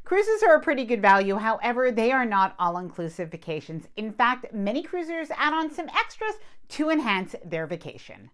Cruises are a pretty good value, however, they are not all-inclusive vacations. In fact, many cruisers add on some extras to enhance their vacation.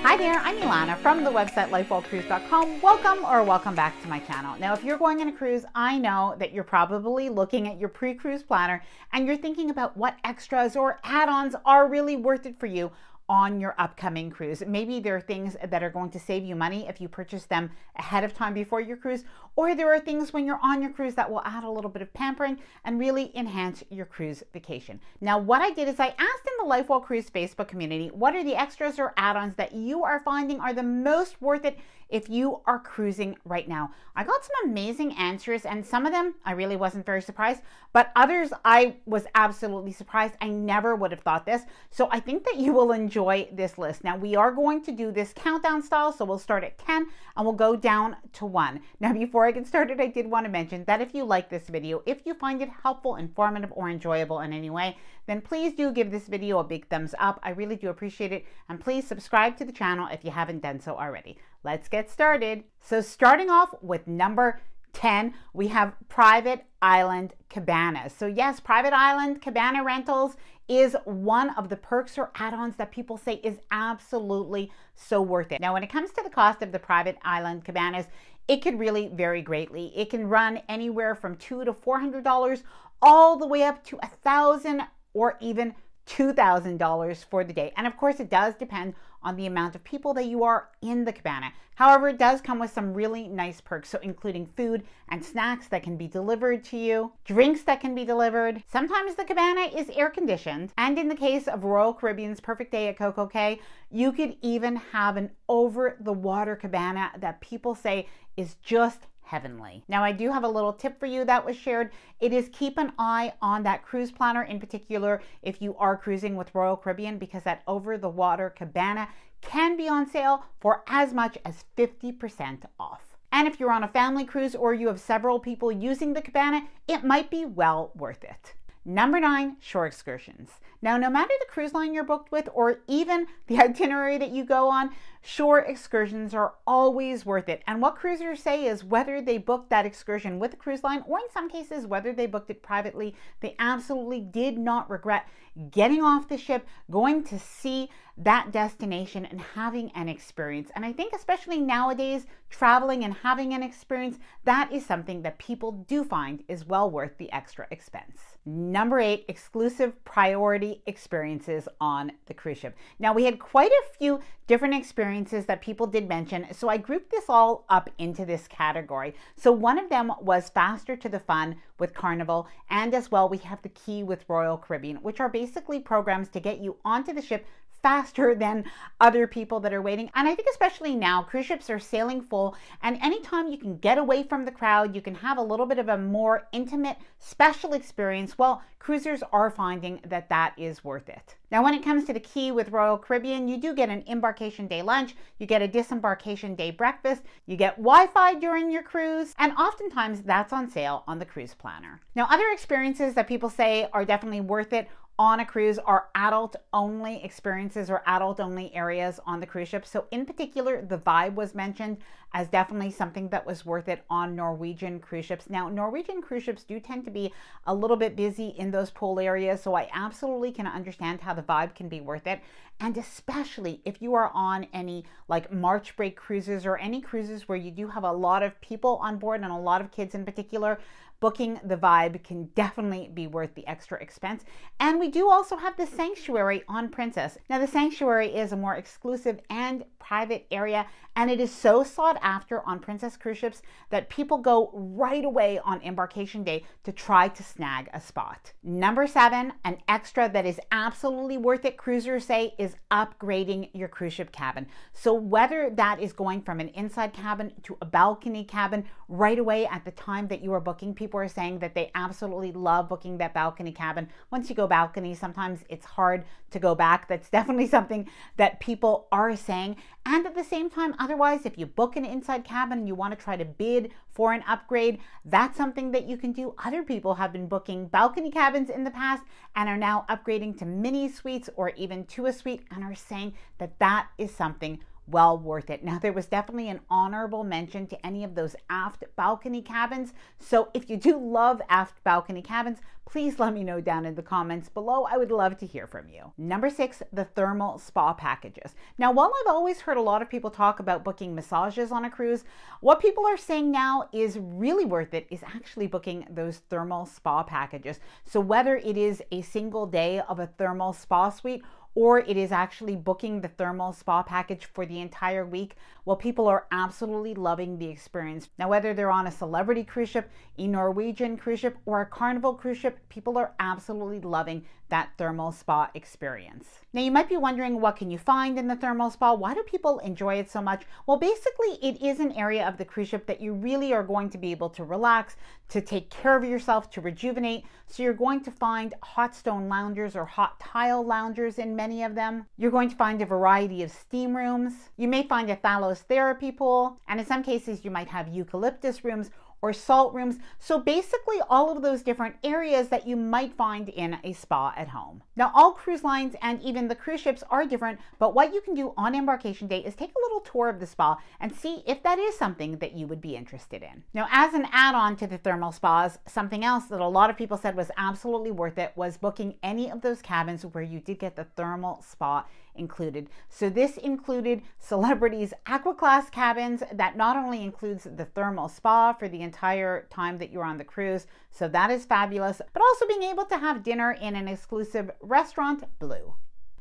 Hi there, I'm Ilana from the website lifewellcruise.com. Welcome back to my channel. Now, if you're going on a cruise, I know that you're probably looking at your pre-cruise planner and you're thinking about what extras or add-ons are really worth it for you on your upcoming cruise. Maybe there are things that are going to save you money if you purchase them ahead of time before your cruise, or there are things when you're on your cruise that will add a little bit of pampering and really enhance your cruise vacation. Now, what I did is I asked in the LifeWell Cruise Facebook community, what are the extras or add-ons that you are finding are the most worth it if you are cruising right now? I got some amazing answers, and some of them I really wasn't very surprised, but others I was absolutely surprised. I never would have thought this. So I think that you will enjoy this list. Now, we are going to do this countdown style, so we'll start at 10 and we'll go down to 1. Now, before I get started, I did want to mention that if you like this video, if you find it helpful, informative, or enjoyable in any way, then please do give this video a big thumbs up. I really do appreciate it. And please subscribe to the channel if you haven't done so already. Let's get started. So starting off with number 10, we have private island cabanas. So yes, private island cabana rentals is one of the perks or add-ons that people say is absolutely so worth it. Now, when it comes to the cost of the private island cabanas, it could really vary greatly. It can run anywhere from $200 to $400 all the way up to $1,000 or even $2,000 for the day. And of course, it does depend on the amount of people that you are in the cabana. However, it does come with some really nice perks, so including food and snacks that can be delivered to you, drinks that can be delivered. Sometimes the cabana is air conditioned, and in the case of Royal Caribbean's Perfect Day at Coco Cay, you could even have an over-the-water cabana that people say is just heavenly. Now, I do have a little tip for you that was shared. It is keep an eye on that cruise planner, in particular if you are cruising with Royal Caribbean, because that over-the-water cabana can be on sale for as much as 50% off. And if you're on a family cruise or you have several people using the cabana, it might be well worth it. Number 9, shore excursions. Now, no matter the cruise line you're booked with or even the itinerary that you go on, shore excursions are always worth it. And what cruisers say is whether they booked that excursion with a cruise line or in some cases whether they booked it privately, they absolutely did not regret getting off the ship, going to see that destination and having an experience. And I think especially nowadays, traveling and having an experience, that is something that people do find is well worth the extra expense. Number 8, exclusive priority experiences on the cruise ship. Now, we had quite a few different experiences that people did mention, so I grouped this all up into this category. So one of them was Faster to the Fun with Carnival, and as well we have the Key with Royal Caribbean, which are basically programs to get you onto the ship faster than other people that are waiting. And I think especially now, cruise ships are sailing full, and anytime you can get away from the crowd, you can have a little bit of a more intimate, special experience. Well, cruisers are finding that that is worth it. Now, when it comes to the Key with Royal Caribbean, you do get an embarkation day lunch, you get a disembarkation day breakfast, you get Wi-Fi during your cruise, and oftentimes that's on sale on the cruise planner. Now, other experiences that people say are definitely worth it on a cruise are adult-only experiences or adult-only areas on the cruise ship. So in particular, the Vibe was mentioned as definitely something that was worth it on Norwegian cruise ships. Now, Norwegian cruise ships do tend to be a little bit busy in those pool areas, so I absolutely can understand how the Vibe can be worth it. And especially if you are on any like March break cruises or any cruises where you do have a lot of people on board and a lot of kids in particular, booking the Vibe can definitely be worth the extra expense. And we do also have the Sanctuary on Princess. Now, the Sanctuary is a more exclusive and private area, and it is so sought after on Princess cruise ships that people go right away on embarkation day to try to snag a spot. Number 7, an extra that is absolutely worth it, cruisers say, is upgrading your cruise ship cabin. So whether that is going from an inside cabin to a balcony cabin right away at the time that you are booking, people are saying that they absolutely love booking that balcony cabin. Once you go balcony, sometimes it's hard to go back. That's definitely something that people are saying. And at the same time, otherwise, if you book an inside cabin and you want to try to bid for an upgrade, that's something that you can do. Other people have been booking balcony cabins in the past and are now upgrading to mini suites or even to a suite and are saying that that is something well worth it. Now, there was definitely an honorable mention to any of those aft balcony cabins. So if you do love aft balcony cabins, please let me know down in the comments below. I would love to hear from you. Number 6, the thermal spa packages. Now, while I've always heard a lot of people talk about booking massages on a cruise, what people are saying now is really worth it is actually booking those thermal spa packages. So whether it is a single day of a thermal spa suite or it is actually booking the thermal spa package for the entire week, well, people are absolutely loving the experience. Now, whether they're on a celebrity cruise ship, a Norwegian cruise ship, or a Carnival cruise ship, people are absolutely loving that thermal spa experience. Now, you might be wondering, what can you find in the thermal spa? Why do people enjoy it so much? Well, basically, it is an area of the cruise ship that you really are going to be able to relax, to take care of yourself, to rejuvenate. So you're going to find hot stone loungers or hot tile loungers in many of them. You're going to find a variety of steam rooms. You may find a Thalos therapy pool, and in some cases, you might have eucalyptus rooms or salt rooms. So basically all of those different areas that you might find in a spa at home. Now, all cruise lines and even the cruise ships are different, but what you can do on embarkation day is take a little tour of the spa and see if that is something that you would be interested in. Now, as an add-on to the thermal spas, something else that a lot of people said was absolutely worth it was booking any of those cabins where you did get the thermal spa included. So this included celebrities' aqua class cabins that not only includes the thermal spa for the entire time that you're on the cruise, so that is fabulous, but also being able to have dinner in an exclusive restaurant, Blue.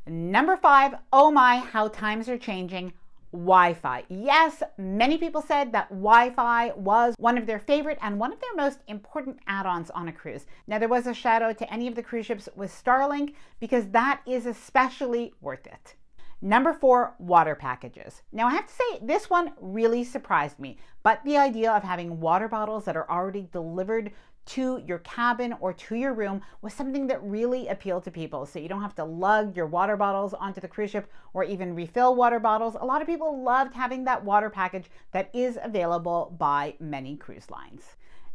Number 5, oh my, how times are changing. Wi-Fi. Yes, many people said that Wi-Fi was one of their favorite and one of their most important add-ons on a cruise. Now, there was a shout out to any of the cruise ships with Starlink because that is especially worth it. Number 4, water packages. Now, I have to say this one really surprised me, but the idea of having water bottles that are already delivered to your cabin or to your room was something that really appealed to people. So you don't have to lug your water bottles onto the cruise ship or even refill water bottles. A lot of people loved having that water package that is available by many cruise lines.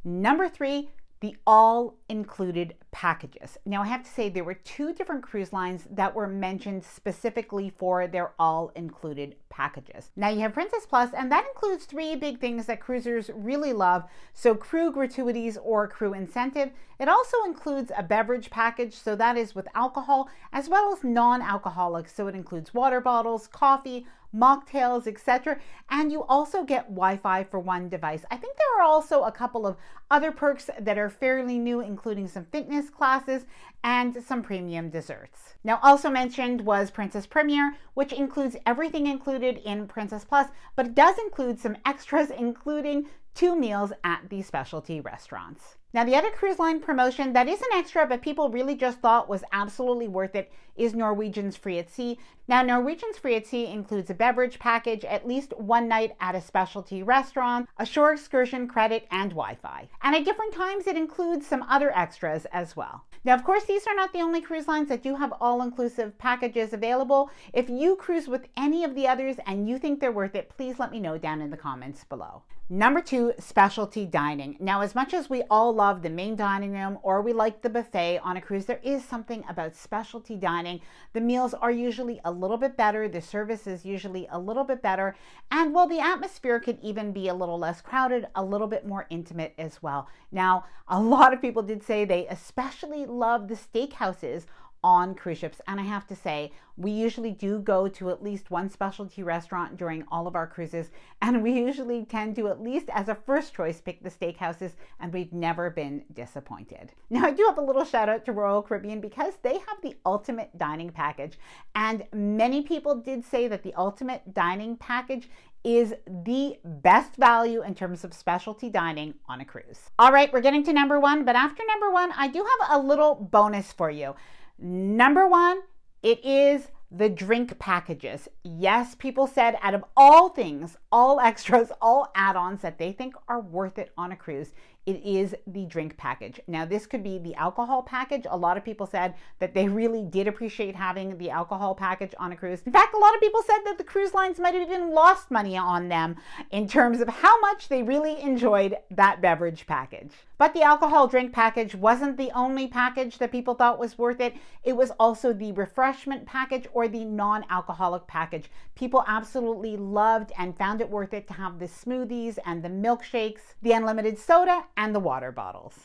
Number 3, the all-included packages. Now, I have to say there were 2 different cruise lines that were mentioned specifically for their all-included packages. Now, you have Princess Plus, and that includes 3 big things that cruisers really love. So crew gratuities or crew incentive. It also includes a beverage package, so that is with alcohol, as well as non-alcoholic. So it includes water bottles, coffee, mocktails, etc. And you also get Wi-Fi for 1 device. I think there are also a couple of other perks that are fairly new, including some fitness classes and some premium desserts. Now, also mentioned was Princess Premier, which includes everything included in Princess Plus, but it does include some extras, including 2 meals at the specialty restaurants. Now, the other cruise line promotion that is an extra, but people really just thought was absolutely worth it, is Norwegian's Free at Sea. Now, Norwegian's Free at Sea includes a beverage package, at least 1 night at a specialty restaurant, a shore excursion credit, and Wi-Fi. And at different times, it includes some other extras as well. Now, of course, these are not the only cruise lines that do have all-inclusive packages available. If you cruise with any of the others and you think they're worth it, please let me know down in the comments below. Number 2, specialty dining. Now, as much as we all love the main dining room or we like the buffet on a cruise, there is something about specialty dining. The meals are usually a little bit better, the service is usually a little bit better, and while the atmosphere could even be a little less crowded, a little bit more intimate as well. Now, a lot of people did say they especially love the steakhouses on cruise ships, and I have to say, we usually do go to at least 1 specialty restaurant during all of our cruises, and we usually tend to, at least as a first choice, pick the steakhouses, and we've never been disappointed. Now, I do have a little shout out to Royal Caribbean because they have the ultimate dining package, and many people did say that the ultimate dining package is the best value in terms of specialty dining on a cruise. All right, we're getting to number 1, but after number 1, I do have a little bonus for you. Number 1, it is the drink packages. Yes, people said out of all things, all extras, all add-ons that they think are worth it on a cruise, it is the drink package. Now, this could be the alcohol package. A lot of people said that they really did appreciate having the alcohol package on a cruise. In fact, a lot of people said that the cruise lines might have even lost money on them in terms of how much they really enjoyed that beverage package. But the alcohol drink package wasn't the only package that people thought was worth it. It was also the refreshment package or the non-alcoholic package. People absolutely loved and found it worth it to have the smoothies and the milkshakes, the unlimited soda, and the water bottles.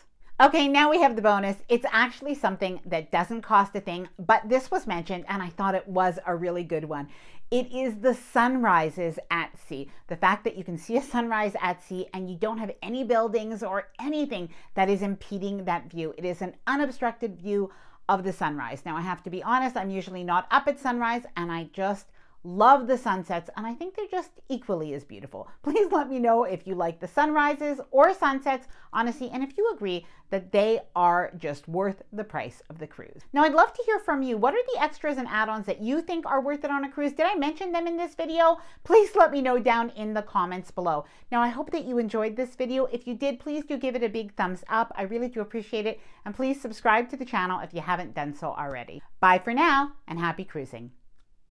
Okay, now we have the bonus. It's actually something that doesn't cost a thing, but this was mentioned and I thought it was a really good one. It is the sunrises at sea. The fact that you can see a sunrise at sea and you don't have any buildings or anything that is impeding that view. It is an unobstructed view of the sunrise. Now, I have to be honest, I'm usually not up at sunrise and I just love the sunsets, and I think they're just equally as beautiful. Please let me know if you like the sunrises or sunsets on a sea, and if you agree that they are just worth the price of the cruise. Now, I'd love to hear from you. What are the extras and add-ons that you think are worth it on a cruise? Did I mention them in this video? Please let me know down in the comments below. Now, I hope that you enjoyed this video. If you did, please do give it a big thumbs up. I really do appreciate it, and please subscribe to the channel if you haven't done so already. Bye for now, and happy cruising.